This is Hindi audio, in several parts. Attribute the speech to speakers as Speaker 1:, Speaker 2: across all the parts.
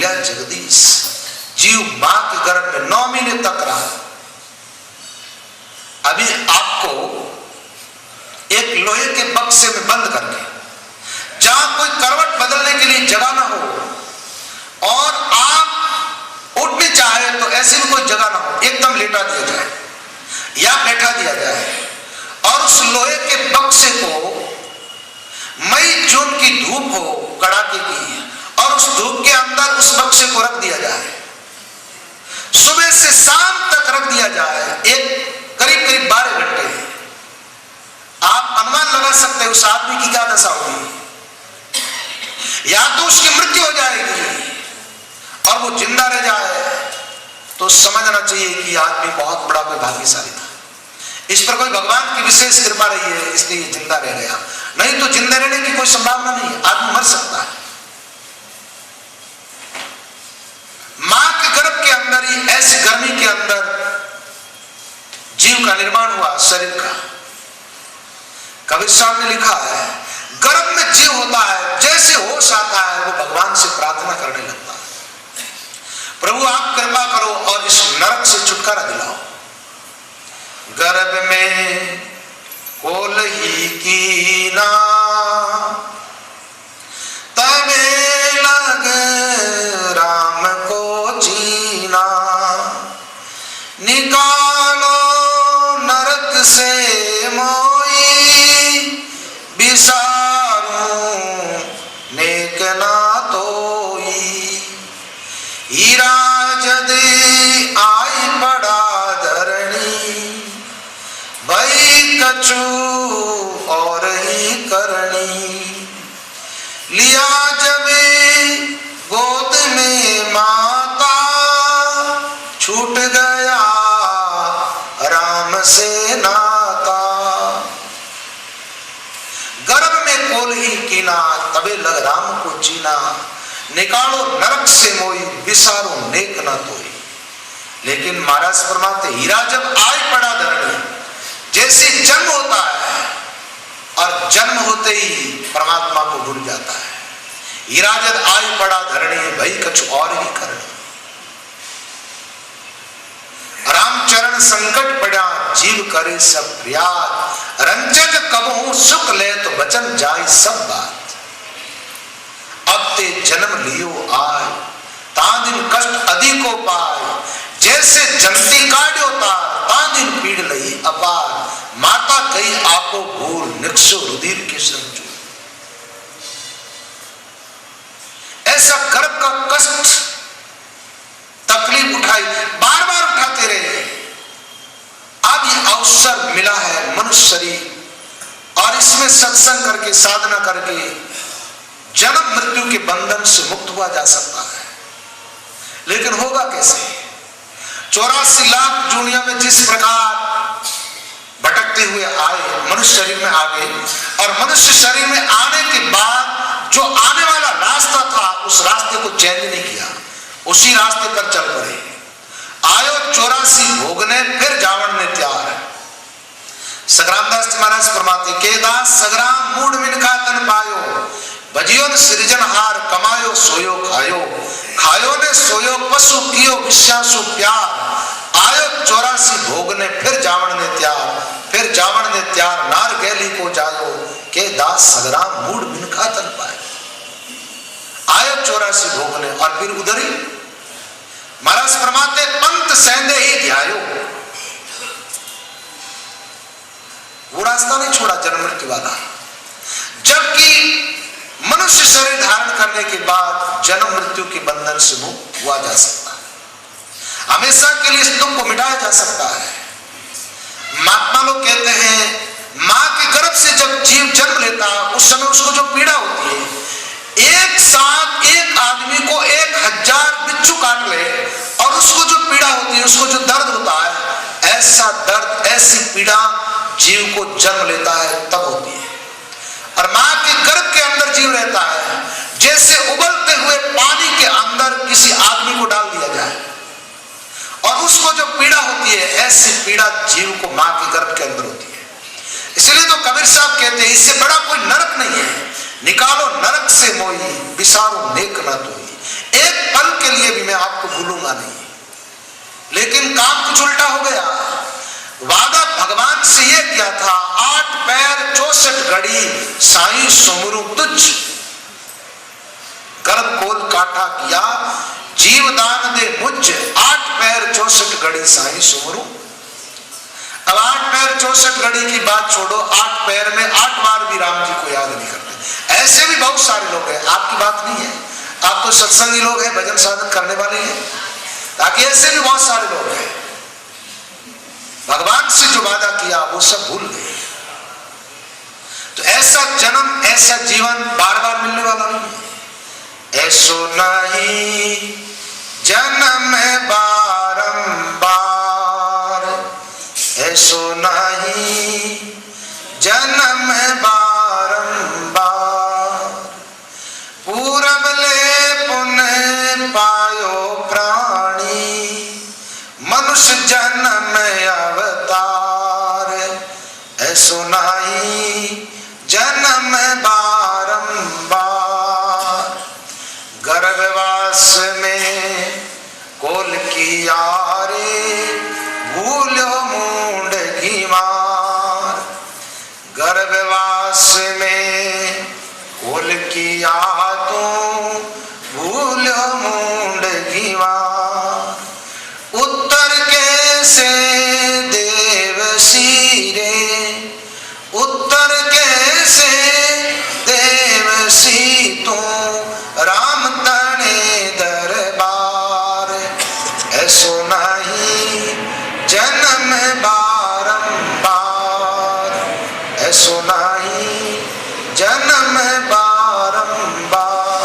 Speaker 1: लिया जगदीश। जीव मां के गर्भ में 9 महीने तक रहा। अभी आपको एक लोहे के बक्से में बंद करके, जहां कोई करवट बदलने के लिए जगह ना हो और आप उठने चाहे तो ऐसी भी कोई जगह ना हो, एकदम लेटा दिया जाए या बैठा दिया जाए और उस लोहे के बक्से को मई जून की धूप हो कड़ाके की और उस धूप के अंदर उस बक्से को रख दिया जाए, सुबह से शाम तक रख दिया जाए, एक करीब 12 घंटे। आप अनुमान लगा सकते हैं उस आदमी की क्या दशा होगी। या तो उसकी मृत्यु हो जाएगी और वो जिंदा रह जाए तो समझना चाहिए कि आदमी बहुत बड़ा कोई भाग्यशाली था, इस पर कोई भगवान की विशेष कृपा रही है इसलिए ये जिंदा रह गया, नहीं तो जिंदा रहने की कोई संभावना नहीं है, आदमी मर सकता है। मां के गर्भ के अंदर ही ऐसी गर्मी के अंदर जीव का निर्माण हुआ, शरीर का। कबीर साहब ने लिखा है, गर्भ में जीव होता है, जैसे होश आता है वो भगवान से प्रार्थना करने लगता है, प्रभु आप कृपा करो और इस नरक से छुटकारा दिलाओ। गर्भ में कोल ही कीना तबे लग राम को जीना, निकालो नरक से मोई बिसारूं नेक ना तोई। हीरा जदि आई पड़ा धरणी भई कछु और ही करनी। लिया जबे गोद में माता छूट गया राम से नाता। गर्भ में कोल ही कीना तबे लग राम को जीना, निकालो नरक से मोई बिसारो नेक न तोई। लेकिन महाराज फरमाते, हीरा जब आय पड़ा धरणी, जैसे जन्म होता है और जन्म होते ही परमात्मा को भूल जाता है। हीरा जब आय पड़ा धरणी भाई कुछ और ही करनी। रामचरण संकट पड़ा जीव करे सब प्यार, रंजक कबहू सुख ले तो बचन जाय सब बात। अब ते जन्म लियो आय ता दिन कष्ट अधिको पाए, जैसे जमती काट्यो तार ता दिन पीड़ लई अपार। माता कही आपो भूल निक्षो रुधिर के संजू। ऐसा गर्भ का कष्ट तकलीफ उठाई, बार बार उठाते रहे। अब ये अवसर मिला है मनुष्य शरीर और इसमें सत्संग करके साधना करके जन्म मृत्यु के बंधन से मुक्त हुआ जा सकता है। लेकिन होगा कैसे? 84 लाख दुनिया में जिस प्रकार भटकते हुए आए मनुष्य शरीर में आ गए और मनुष्य शरीर में आने के बाद जो आने वाला रास्ता था उस रास्ते को चेंज नहीं किया, उसी रास्ते पर चल पड़े। आयो 84 भोगने फिर जावण ने त्यार। सग्रामदास जी महाराज फरमाते, के दास सग्राम मूड मिनका तन पायो, भजियो ने सृजनहार कमायो सोयो खायो। खायो ने सोयो पशु कियो विश्वासु प्यार। आयो 84 भोगने फिर जावण ने त्यार, फिर जावण ने त्यार नार गैली को जायो। के दास सग्राम मूड मिनका तन पायो। आयो 84 भोगने और फिर उधर ही महाराज फरमाते, पंत सेंधे ही ध्यायो। वो रास्ता नहीं छोड़ा जन्म मृत्यु वाला। जबकि मनुष्य शरीर धारण करने के बाद जन्म मृत्यु के बंधन से मुक्त हुआ जा सकता है, हमेशा के लिए इस दुख को मिटाया जा सकता है। महात्मा लोग कहते हैं, मां के गर्भ से जब जीव जन्म लेता है उस समय उसको जो पीड़ा होती है, एक साथ एक आदमी को 1000 बिच्छू काट ले और उसको जो पीड़ा होती है, उसको जो दर्द होता है, ऐसा दर्द ऐसी पीड़ा जीव को जन्म लेता है तब होती है। और मां के गर्भ के अंदर जीव रहता है, जैसे उबलते हुए पानी के अंदर किसी आदमी को डाल दिया जाए और उसको जो पीड़ा होती है, ऐसी पीड़ा जीव को मां के गर्भ के अंदर होती है। इसलिए तो कबीर साहब कहते हैं, इससे बड़ा कोई नरक नहीं है। निकालो नरक से मोई बिसारो नेक न तोई। एक पल के लिए भी मैं आपको भूलूंगा नहीं। लेकिन काम कुछ उल्टा हो गया। वादा भगवान से यह किया था, 8 पैर 64 घड़ी साईं सुमरू तुझ, गर्भ खोल काटा किया जीवदान दे मुझ, 8 पैर 64 घड़ी साईं सुमरू। अब 8 पैर 64 घड़ी की बात छोड़ो, 8 पैर में 8 बार भी राम जी को याद नहीं करते। ऐसे भी बहुत सारे लोग हैं, आपकी बात नहीं है, आप तो सत्संगी लोग हैं, भजन साधन करने वाले हैं, ताकि ऐसे भी बहुत सारे लोग हैं भगवान से जो वादा किया वो सब भूल गए। तो ऐसा जन्म, ऐसा जीवन बार बार मिलने वाला नहीं है। ऐसो नहीं जन्म बारंबार, ऐसो नहीं जन्म बारंबार, पूरब ले पुण्य पायो प्राणी, मनुष्य जन्म अवतार, ऐसो नहीं जन्म बारंबार। गर्भवास में कोल की यारे, भूलो मूंढी मार, गर्भवास में कोल की यातों, भूलो मूंढी मार। उत्तर कैसे देव सीरे, उत्तर कैसे देव सीतो, राम तने दरबार, ऐसो नहीं जन्म बारंबार, ऐसो नहीं जन्म बारंबार।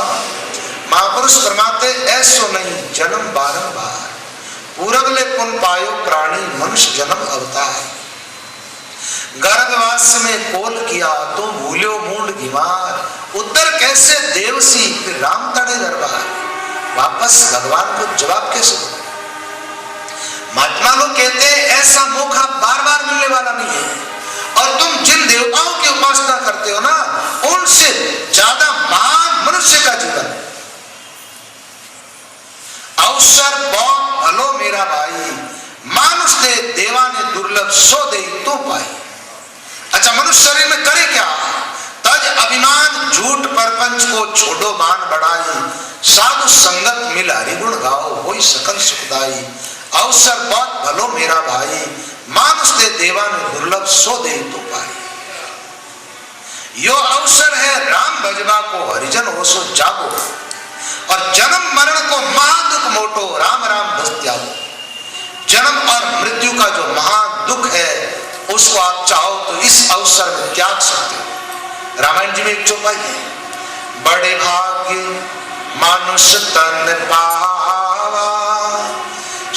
Speaker 1: महापुरुष फरमाते ऐसो नहीं जन्म बारंबार, पूरबले पुन पायो प्राणी, मनुष्य जन्म अवतार। गर्भवास में कोल किया तो भूल्यो मूंढ गिमार, उत्तर कैसे देवसी, फिर राम तड़े दरबार। वापस भगवान को जवाब कैसे दो? महात्मा लोग कहते हैं ऐसा मौका बार बार मिलने वाला नहीं है। और तुम जिन देवताओं की उपासना करते हो ना, उनसे ज्यादा महान मनुष्य का जीवन। अवसर बहुत भलो मेरा भाई, मानुष दे देवा ने दुर्लभ, सो दे तो पाई। अच्छा, मनुष्य शरीर में करे क्या? तज अभिमान झूठ परपंच को छोड़ो मान बढ़ाई, साधु संगत मिल हरिगुण गाओ, होई सकल सुखदाई। अवसर बहुत भलो मेरा भाई, मानुष दे देवा ने दुर्लभ, सो दे तो पाई। यो अवसर है राम भजवा को, हरिजन हो सो जागो, और जन्म मरण को महादुख मोटो, राम राम बस त्यागो। जन्म और मृत्यु का जो महान दुख है, उसको आप चाहो तो इस अवसर में त्याग सकते हो। रामायण जी में एक चौपाई है, बड़े भाग्य मानुष तन पावा,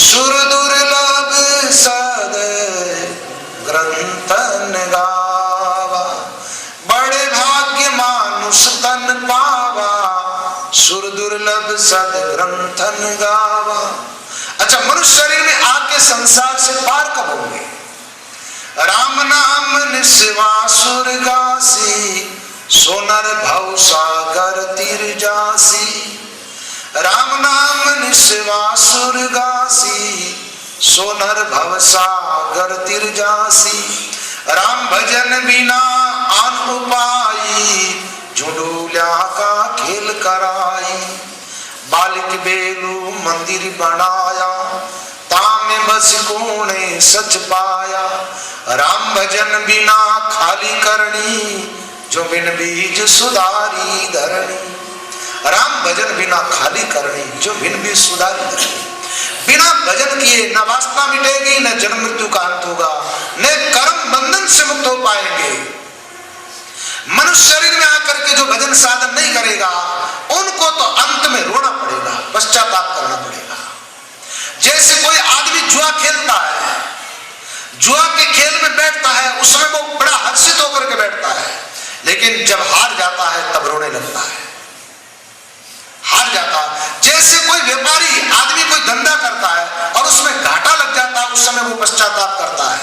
Speaker 1: सुर दुर्लभ सद ग्रंथन गावा। बड़े भाग्य मानुष तन पावा, सुर दुर्लभ सद ग्रंथन गावा। अच्छा, मनुष्य शरीर में आके संसार से पार कब होंगे? राम नाम निस्वा सुरगासी, सोनर भव सागर तीर जासी। राम नाम निस्वा सुरगासी, सोनर भव सागर तीर जासी। राम भजन बिना आन उपाई, झुंडूल्या का खेल कराई। बालिक बेलू मंदिर बनाया, तामे बस कोणे सच पाया। राम भजन बिना खाली करनी, जो बिन बीज सुधारी धरनी। राम भजन बिना खाली करनी, जो बिन बीज सुधारी धरनी। बिना भजन किए न वासना मिटेगी, न जन्म मृत्यु का अंत होगा, न कर्म बंधन से मुक्त हो पाएंगे। मनुष्य शरीर में आकर के जो भजन साधन नहीं करेगा, उनको तो अंत में रोना पड़ेगा, पश्चाताप करना पड़ेगा। जैसे कोई आदमी जुआ खेलता है, जुआ के खेल में बैठता है, उसमें वो बड़ा हर्षित होकर के बैठता है, लेकिन जब हार जाता है तब रोने लगता है, हार जाता। जैसे कोई व्यापारी आदमी कोई धंधा करता है और उसमें घाटा लग जाता है, उस समय वो पश्चाताप करता है।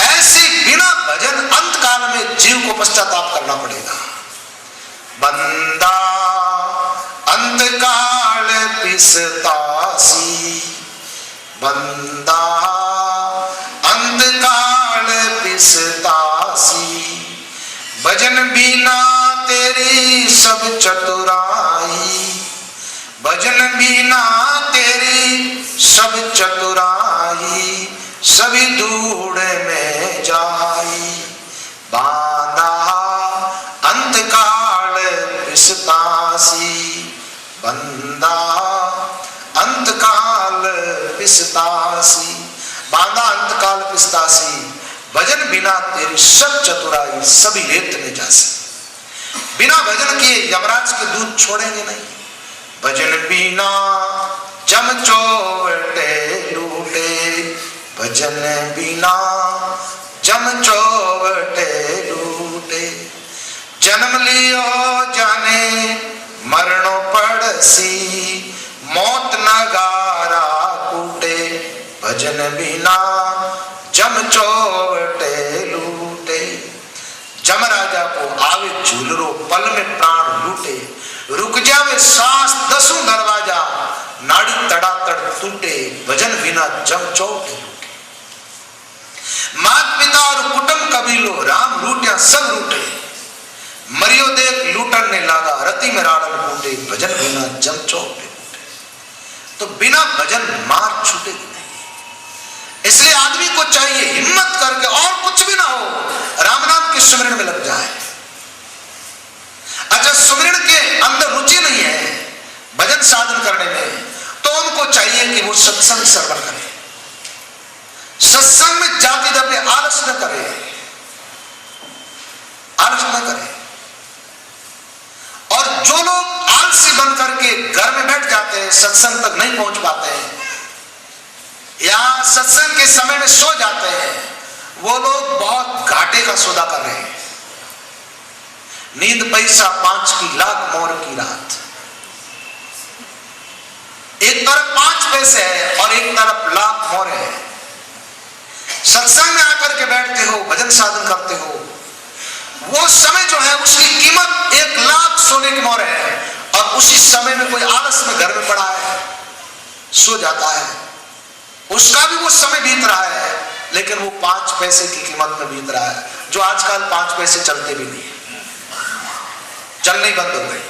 Speaker 1: ऐसे बिना भजन अंत काल में जीव को पश्चाताप करना पड़ेगा। बंदा अंत काल पिसतासी, बंदा अंतकाल पिसतासी। भजन बिना तेरी सब चतुराई, भजन बिना तेरी सब चतुराई, सभी धूड़ में जाई। बांधा अंतकाल पिसतासी, बंदा अंतकाल पिसतासी। बांधा अंतकाल पिसतासी, भजन बिना तेरी सब चतुराई, सभी रेत में जासी। बिना भजन किए यमराज के दूत छोड़ेंगे नहीं। भजन बिना जम चौवटे लूटे, भजन बिना जम चौवटे लूटे। जन्म लियो जाने मरणो पड़सी, मौत नगारा कूटे। भजन बिना जम चौवटे लूटे। जम राजा को आवे झूलरो, पल में प्राण लूटे। रुक जावे सांस दसों दरवाजा, नाड़ी तड़ातड़ टूटे। भजन बिना जम चौवटे लूटे। मात पिता और कुटुंब कबीलो, राम लूटिया सब लूटे। मरियो देख लूटन ने लागा, रति में राड़न कूटे। भजन बिना जम चौवटे लूटे। तो बिना भजन मार छूटेगी नहीं। इसलिए आदमी को चाहिए हिम्मत करके, और कुछ भी ना हो, राम नाम के सुमिरन में लग जाए। अच्छा, सुमिरन के अंदर रुचि नहीं है भजन साधन करने में, तो उनको चाहिए कि वो सत्संग श्रवण करे, सत्संग में जाति दबे आलस न करे, आलस न करे। और जो लोग आलसी बन करके घर में बैठ जाते हैं, सत्संग तक नहीं पहुंच पाते हैं, या सत्संग के समय में सो जाते हैं, वो लोग बहुत घाटे का सौदा कर रहे हैं। नींद पैसा 5 की लाख मोर की रात। एक तरफ 5 पैसे है और एक तरफ लाख मोर है। सत्संग में आकर के बैठते हो, भजन साधन करते हो, वो समय जो है उसकी कीमत 1 लाख सोने की मोहर है। और उसी समय में कोई आलस में घर में पड़ा है, सो जाता है, उसका भी वो समय बीत रहा है, लेकिन वो 5 पैसे की कीमत में बीत रहा है, जो आजकल 5 पैसे चलते भी नहीं, चलने बंद हो गए।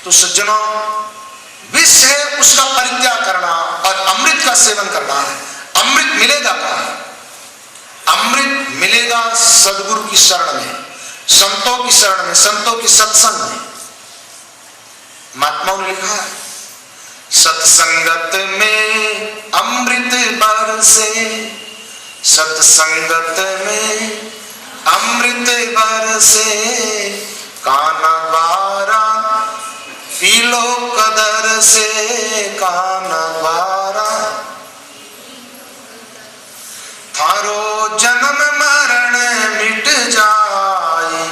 Speaker 1: तो सज्जनों, विष है उसका परित्याग करना और अमृत का सेवन करना है। अमृत मिलेगा कहां? अमृत मिलेगा सदगुरु की शरण में, संतों की शरण में, संतों की सत्संग में। महात्माओं ने लिखा है, सत्संगत में अमृत बरसे, सत्संगत में अमृत बरसे, काना बारा पी लो कदर से, काना बारा। थारो जन्म मरण मिट जाए,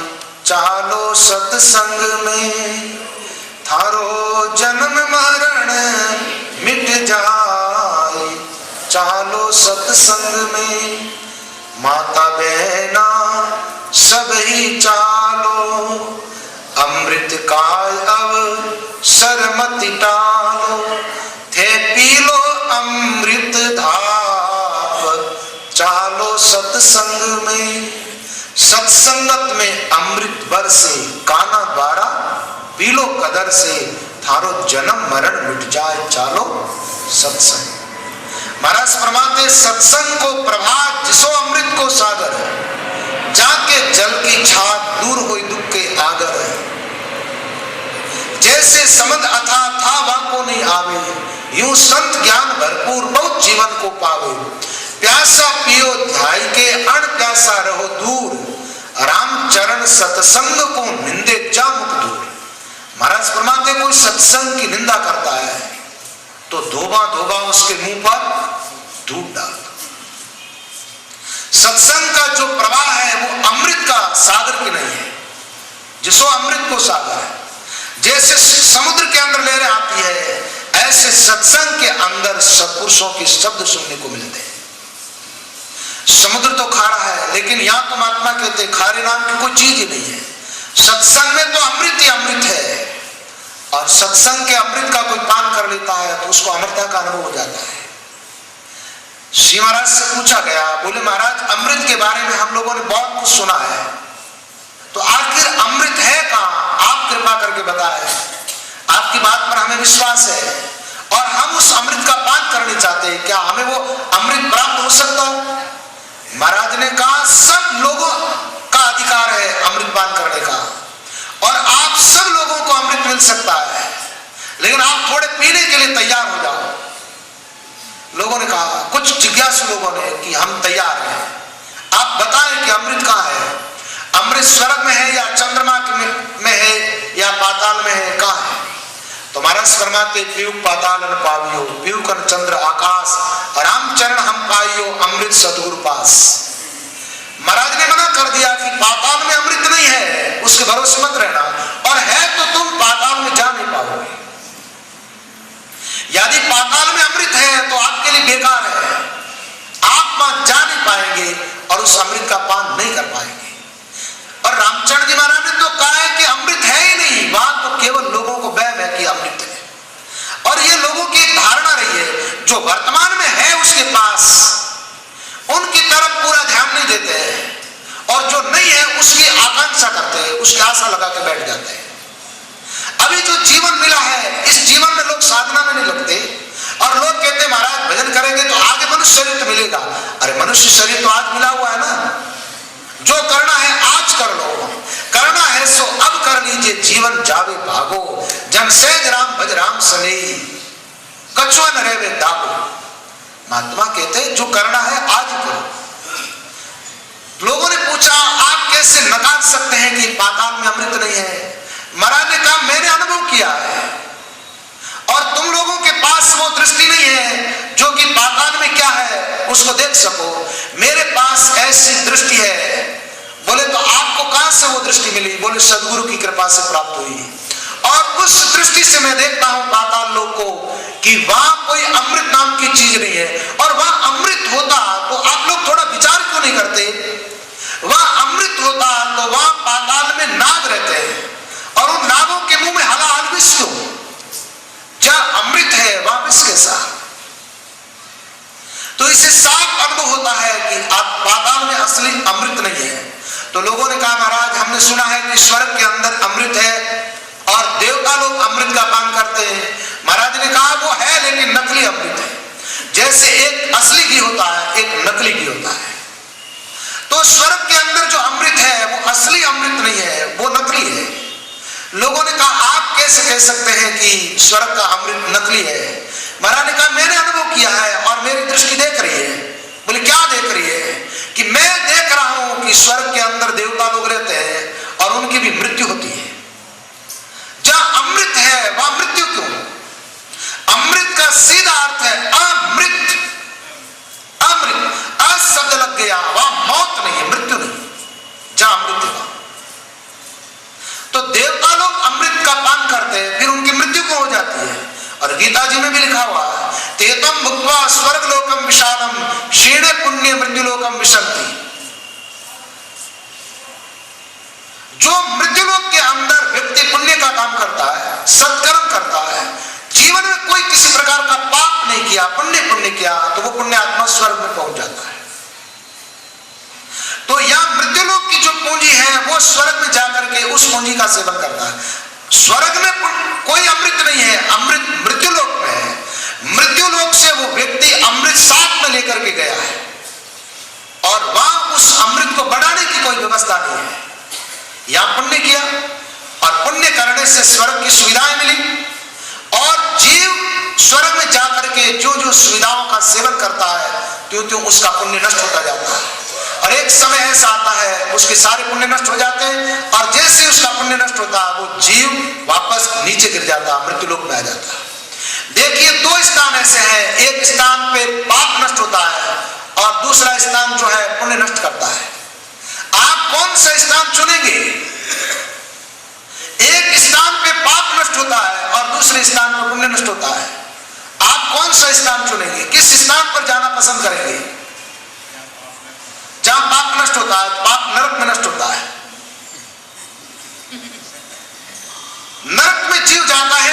Speaker 1: चालो सत्संग में। थारो जन्म मरण मिट जाए, चालो सत्संग में। माता बहना सब ही चालो, अमृत का अवसर मत टालो। थे पी लो अमृत धाप, चालो सत्संग में। सत्संगत में अमृत बरसे, काना द्वारा पी लो कदर से। थारो जन्म मरण मिट जाए, चालो सत्संग। महाराज फरमाते, सत्संग को प्रभात जिसो अमृत को सागर, जाके जल की छाप दूर हुई दुख के आगर। जैसे समद अथा था वाको नहीं आवे, यूं संत ज्ञान भरपूर बहुत जीवन को पावे। प्यासा पियो ध्याय के, अण प्यासा रहो दूर। राम चरण सत्संग को निंदे जा मुख दूर। महाराज फरमाते, कोई सत्संग की निंदा करता है तो धोबा धोबा उसके मुंह पर धूप डाल। सत्संग का जो प्रवाह है वो अमृत का सागर की नहीं है, जिसो अमृत को सागर है। जैसे समुद्र के अंदर लहरें आती है, ऐसे सत्संग के अंदर सत्पुरुषों के शब्द सुनने को मिलते हैं। समुद्र तो खारा है, लेकिन यहां तो महात्मा कहते खारे नाम की कोई चीज ही नहीं है। सत्संग में तो अमृत ही अमृत है। और सत्संग के अमृत का कोई पान कर लेता है तो उसको अमरता का अनुभव हो जाता है। श्री महाराज से पूछा गया, बोले महाराज अमृत के बारे में हम लोगों ने बहुत कुछ सुना है, तो आखिर अमृत है कहां? आप कृपा करके बताएं। आपकी बात पर हमें विश्वास है और हम उस अमृत का पान करना चाहते हैं, क्या हमें वो अमृत प्राप्त हो सकता है? महाराज ने कहा सब लोगों का अधिकार है अमृत पान करने का और आप सब लोगों को अमृत मिल सकता है, लेकिन आप थोड़े पीने के लिए तैयार हो जाओ। लोगों ने कहा, कुछ जिज्ञासु लोगों ने, कि हम तैयार हैं, आप बताएं कि अमृत कहां है? अमृत स्वर्ग में है या चंद्रमा में है या पाताल में है, कहां है? तो महाराज फरमाते, पीयूक पाताल न पावियो, पीयूक चंद्र आकाश, राम चरण हम पाइयो, अमृत सतगुरु पास। महाराज ने मना कर दिया कि पाताल में अमृत नहीं है, उसके भरोसे मत रहना, और है तो तुम पाताल में जा नहीं पाओगे। यदि पाताल में अमृत है तो आपके लिए बेकार है, आप वहां जा नहीं पाएंगे और उस अमृत का पान नहीं कर पाएंगे। और रामचंद्र जी महाराज ने तो कहा है कि अमृत है ही नहीं, वहां तो केवल लोगों को वहम है कि अमृत है, और ये लोगों की एक धारणा रही है, जो वर्तमान में है उसके पास उनकी तरफ पूरा ध्यान नहीं देते हैं, और जो नहीं है उसकी आकांक्षा करते हैं, उसकी आशा लगा के बैठ जाते हैं। अभी जो जीवन मिला है, इस जीवन में लोग साधना में नहीं लगते, और लोग कहते हैं महाराज भजन करेंगे तो आगे मनुष्य शरीर तो मिलेगा। अरे मनुष्य शरीर तो आज मिला हुआ है ना, जो करना है आज कर लो, करना है सो अब कर लीजिए, जीवन जावे भागो, जन सहज राम भज राम सनेही, कछुआ न रहे दागो। महात्मा कहते हैं जो करना है आज करो। लोगों ने पूछा, आप कैसे नकार सकते हैं कि पाताल में अमृत नहीं है? महाराज ने कहा, मैंने अनुभव किया है और तुम लोगों के पास वो दृष्टि नहीं है जो कि पाताल में क्या है उसको देख सको, मेरे पास ऐसी दृष्टि है। बोले तो आपको कहां से वो दृष्टि मिली? बोले सदगुरु की कृपा से प्राप्त हुई, और उस दृष्टि से मैं देखता हूं पाताल लोक को कि वहां कोई अमृत नाम की चीज नहीं है, और वहां अमृत होता तो आप लोग थोड़ा विचार क्यों नहीं करते? वहां अमृत होता तो वहां पाताल में नाग रहते हैं, और उन नागों के मुंह में हलाहल विष क्यों? जहां अमृत है वहां विष कैसा? तो इसे साफ अनुभव होता है कि आप पाताल में असली अमृत नहीं है। तो लोगों ने कहा, महाराज हमने सुना है कि स्वर्ग के अंदर अमृत है और देवता लोग अमृत का पान करते हैं। महाराज ने कहा वो है, लेकिन नकली अमृत है। जैसे एक असली घी होता है, एक नकली घी होता है, तो स्वर्ग के अंदर जो अमृत है वो असली अमृत नहीं है, वो नकली है। लोगों ने कहा, आप कैसे कह सकते हैं कि स्वर्ग का अमृत नकली है? महाराज ने कहा, मैंने अनुभव किया है और मेरी दृष्टि देख रही है। बोले क्या देख रही है? कि मैं देख रहा हूं कि स्वर्ग के अंदर देवता लोग रहते हैं और उनकी भी मृत्यु होती है। जहां अमृत है वहां मृत्यु क्यों? अमृत का सीधा अर्थ है अमृत। अमृत अ शब्द लग गया, वहां मौत नहीं है, मृत्यु नहीं, जहां अमृत है। तो देवता लोग अमृत का पान करते हैं, फिर उनकी मृत्यु क्यों हो जाती है? और गीता जी में भी लिखा हुआ है, तेतम भुक्त्वा स्वर्ग लोकम विशालम क्षीणे पुण्य मृत्यु लोकम विशंति। जो मृत्यु लोक के अंदर व्यक्ति पुण्य का काम करता है, सत्कर्म करता है, जीवन में कोई किसी प्रकार का पाप नहीं किया, पुण्य किया, तो वो पुण्य आत्मा स्वर्ग में पहुंच जाता है। तो यहां मृत्यु लोक की जो पूंजी है वो स्वर्ग में जाकर के उस पूंजी का सेवन करता है। स्वर्ग में कोई अमृत नहीं है, अमृत मृत्यु लोक में है। मृत्यु लोक से वो व्यक्ति अमृत साथ में लेकर के गया है और वहां उस अमृत को बढ़ाने की कोई व्यवस्था नहीं है। यहां पुण्य किया और पुण्य करने से स्वर्ग की सुविधाएं मिली, और जीव स्वर्ग में जाकर के जो जो सुविधाओं का सेवन करता है त्यों त्यों उसका पुण्य नष्ट होता जाता है, और एक समय ऐसा आता है उसके सारे पुण्य नष्ट हो जाते हैं, और जैसे उसका पुण्य नष्ट होता है वो जीव वापस नीचे गिर जाता है, मृत्यु लोक में आ जाता है। देखिए दो स्थान ऐसे हैं, एक स्थान पे पाप नष्ट होता है और दूसरा स्थान जो है पुण्य नष्ट करता है। आप कौन सा स्थान चुनेंगे? एक स्थान पे पाप नष्ट होता है और दूसरे स्थान पर पुण्य नष्ट होता है। आप कौन सा स्थान चुनेंगे? किस स्थान पर जाना पसंद करेंगे? जहां पाप नष्ट होता है, पाप नरक में नष्ट होता है। नरक में जीव जाता है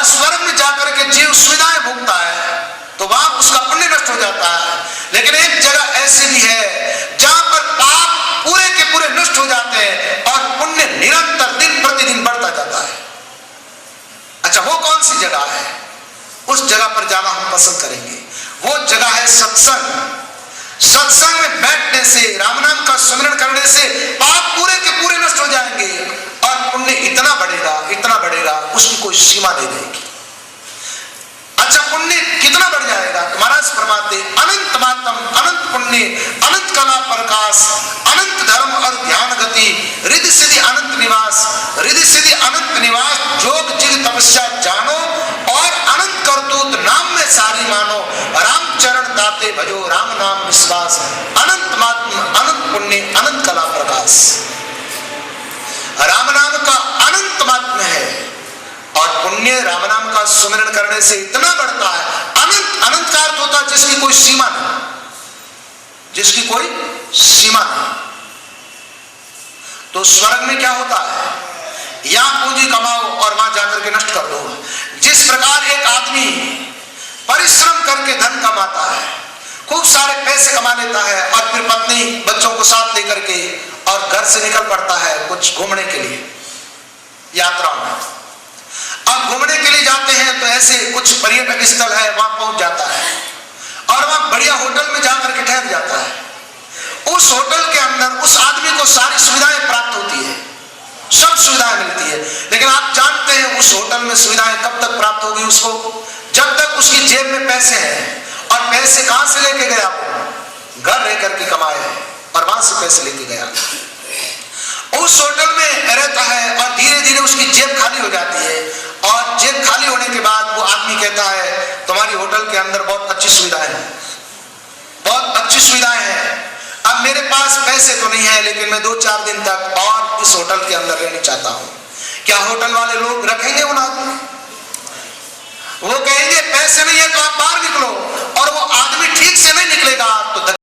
Speaker 1: और स्वर्ग में जाकर के जीव सुविधाएं भोगता है तो वहां उसका पुण्य नष्ट हो जाता है। लेकिन एक जगह ऐसी भी है जहां पर पाप पूरे के पूरे नष्ट हो जाते हैं और पुण्य निरंतर दिन प्रतिदिन बढ़ता जाता है। अच्छा, वो कौन सी जगह है? उस जगह पर जाना हम पसंद करेंगे। वो जगह है सत्संग। सत्संग में बैठने से, राम नाम का स्मरण करने से पाप पूरे के पूरे नष्ट हो जाएंगे और पुण्य इतना बढ़ेगा उसकी कोई सीमा नहीं रहेगी। अच्छा, पुण्य कितना बढ़ जाएगा? तो महाराज फरमाते अनंत मातम, अनंत पुण्य, अनंत कला प्रकाश, अनंत धर्म और ध्यान गति, रिद्धि सिद्धि अनंत निवास, रिद्धि सिद्धि अनंत निवास, जोग जिग तपस्या जानो और अनंत करतूत नाम में सारी मानो, राम चरण दाते भजो राम नाम विश्वास, अनंत मात्म, अनंत पुण्य, अनंत कला प्रकाश। राम नाम का अनंत मात्म है और पुण्य राम नाम का सुमिरन करने से इतना बढ़ता है। अनंत, अनंत का अर्थ होता है जिसकी कोई सीमा नहीं, जिसकी कोई सीमा नहीं। तो स्वर्ग में क्या होता है? यहां पूंजी कमाओ और वहां जाकर के नष्ट कर दो। जिस प्रकार एक आदमी परिश्रम करके धन कमाता है, खूब सारे पैसे कमा लेता है और फिर पत्नी बच्चों को साथ लेकर के और घर से निकल पड़ता है कुछ घूमने के लिए, यात्रा में। अब घूमने के लिए जाते हैं तो ऐसे कुछ पर्यटक स्थल है, वहां पहुंच जाता है और वहां बढ़िया होटल में जाकर के ठहर जाता है। उस होटल के अंदर उस आदमी को सारी सुविधाएं प्राप्त होती है, सब सुविधाएं मिलती है। लेकिन आप जानते हैं उस होटल में सुविधाएं कब तक प्राप्त होगी उसको? जब तक उसकी जेब में पैसे हैं। और पैसे कहां से लेके गया? घर रह करके कमाए और वहां से पैसे लेके गया। उस होटल में रहता है और धीरे धीरे उसकी जेब खाली हो जाती है और जेब खाली होने के बाद वो आदमी कहता है तुम्हारी होटल के अंदर बहुत अच्छी सुविधाएं हैं, बहुत अच्छी सुविधाएं हैं। अब मेरे पास पैसे तो नहीं है लेकिन मैं 2-4 दिन तक और इस होटल के अंदर रहना चाहता हूं। क्या होटल वाले लोग रखेंगे उन आदमी? वो कहेंगे पैसे नहीं है तो आप बाहर निकलो। और वो आदमी ठीक से नहीं निकलेगा तो